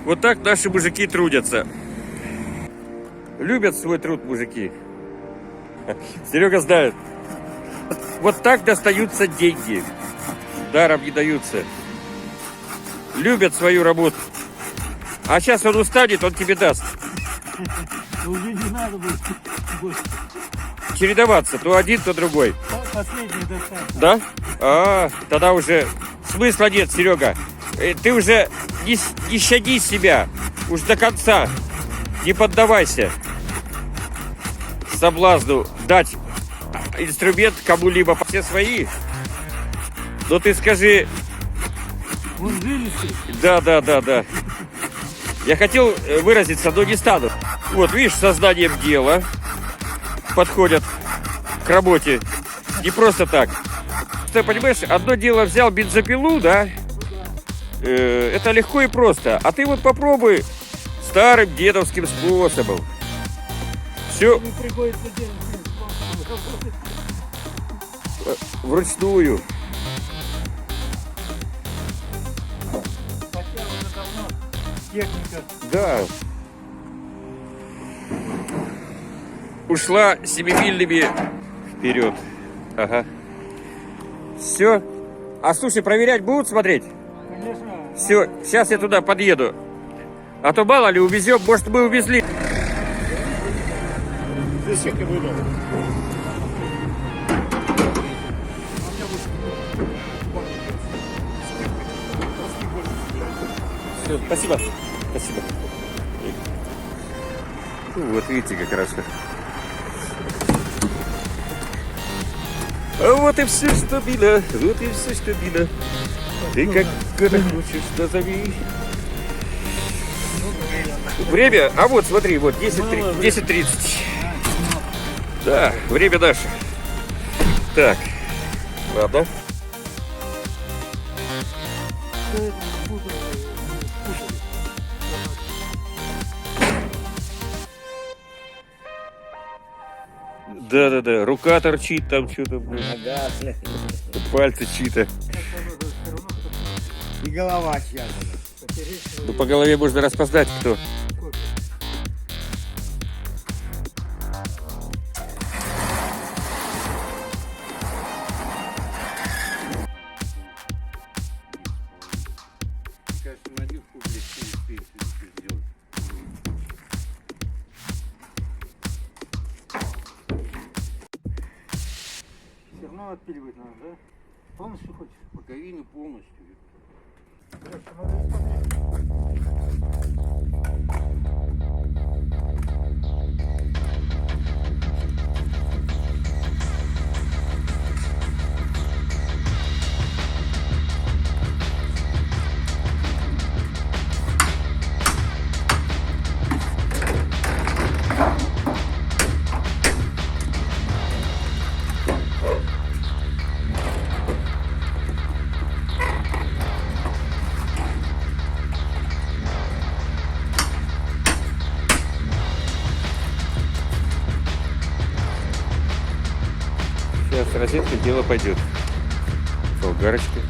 Вот так наши мужики трудятся. Любят свой труд мужики. Серега знает. Вот так достаются деньги. Даром не даются. Любят свою работу. А сейчас он устанет, он тебе даст. Уже не надо будет Чередоваться, то один, то другой. последний достать. Да? Тогда уже смысла нет, Серега. Ты уже не щади себя. Уж до конца. Не поддавайся соблазну дать инструмент кому-либо. Все свои. Но ты скажи... Он жилистый. Да. Я хотел выразиться, но не стану. Вот, видишь, сознанием дела подходят к работе. Не просто так. Ты понимаешь, одно дело взял бензопилу, да? Это легко и просто. А ты вот попробуй старым дедовским способом. Все Не приходится делать вручную. хотя уже давно техника. Да. Ушла семимильными вперед. Ага. Все. А слушай, проверять будут смотреть? Конечно. Все, сейчас я туда подъеду. А то мало ли увезем, может мы увезли. Все, спасибо. Спасибо. Ну, вот видите, как хорошо. А вот и все, что было. Вот и все, что было. Ты как это хочешь, назови. Время? А вот, смотри, вот 10:30. Да, время наше. Так, ладно. Да, рука торчит там что-то, блин. Ага, Пальцы чьи-то. и голова чья-то. Ну, по голове можно распознать, кто. Все равно отпиливать надо, да? Полностью хочешь? Боковину полностью. Сейчас розетка, дело пойдет. Болгарочка.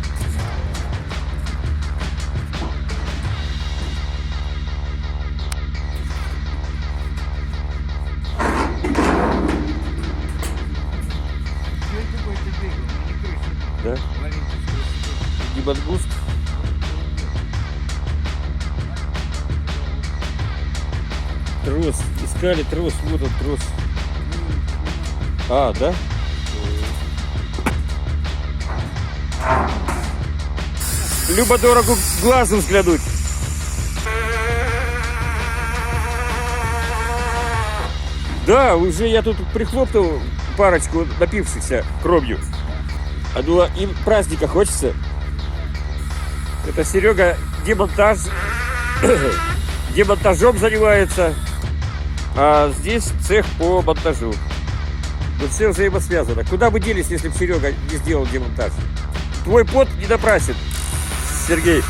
Да? Гибангуст. Трос. Искали трос. Вот он трос. А, да? Любо-дорого глазом взглянуть. Да, уже я тут прихлопнул парочку напившихся кровью. А ну, им праздника хочется. Это Серега демонтажом занимается. А здесь цех по монтажу. Вот все взаимосвязано. Куда бы делись, если бы Серега не сделал демонтаж? Твой пот не напрасен, Сергей.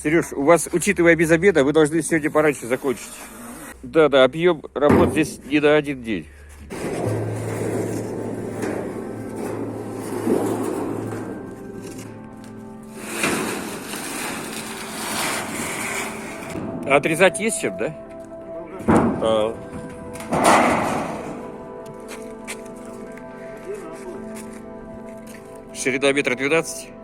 Сереж, у вас, учитывая без обеда, вы должны сегодня пораньше закончить. Да, объем работ здесь не на один день. А отрезать есть чем, да? А. Ширина 1,12 м.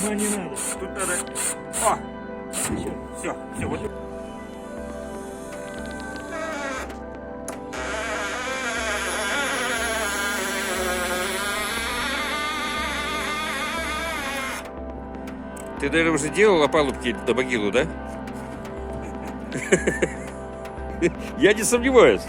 Ума не надо. Тут надо... О! Все, вот. Ты, наверное, уже делал опалубки на могилу, да? Я не сомневаюсь.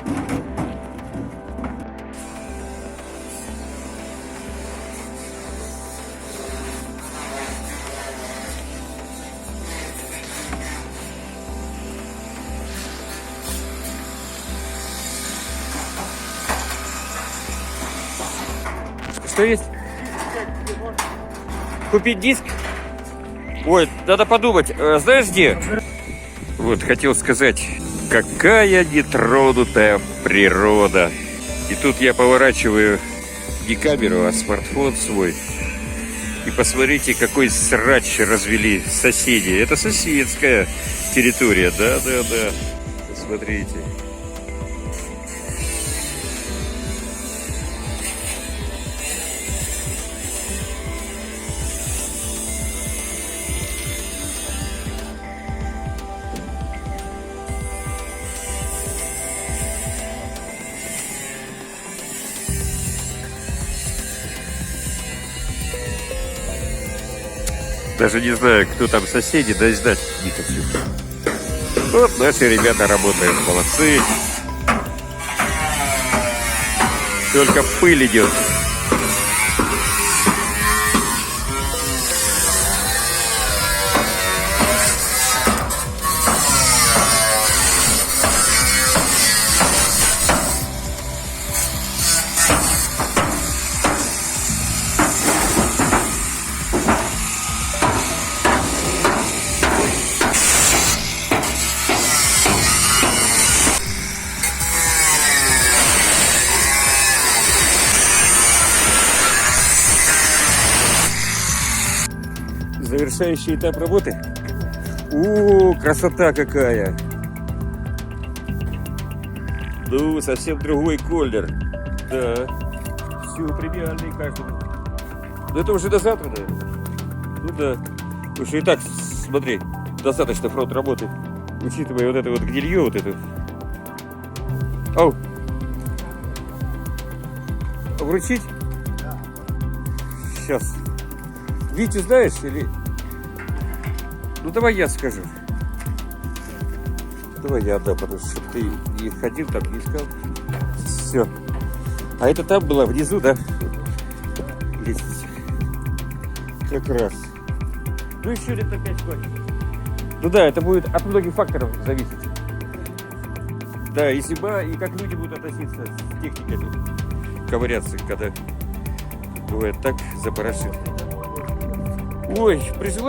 Что есть? Купить диск? Ой, надо подумать. Знаешь где? Вот, хотел сказать, какая нетронутая природа. И тут я поворачиваю не камеру, а смартфон свой. И посмотрите, какой срач развели соседи. Это соседская территория, да. Посмотрите. Даже не знаю, кто там соседи, да и знать не хочу. Вот наши ребята работают, молодцы. Только пыль идет. Завершающий этап работы. Красота какая! Ну, совсем другой колер. Да. Все премиальный каждому. Но это уже до завтра, наверное. Ну да. Потому что и так, смотри, достаточно фронт работы. Учитывая вот это вот гнилье, вот это. Ау! Вручить? Сейчас. Витю знаешь или... Ну давай я скажу. Давай я отдам, потому что ты не ходил там, не искал. Все. А это там было внизу, да? Лестница. Как раз. Ну еще лет на 5 хватит. Ну да, это будет от многих факторов зависеть. Да, и зима, и как люди будут относиться с техниками. Ковыряться, когда бывает так, запорошит. Ой, прижила.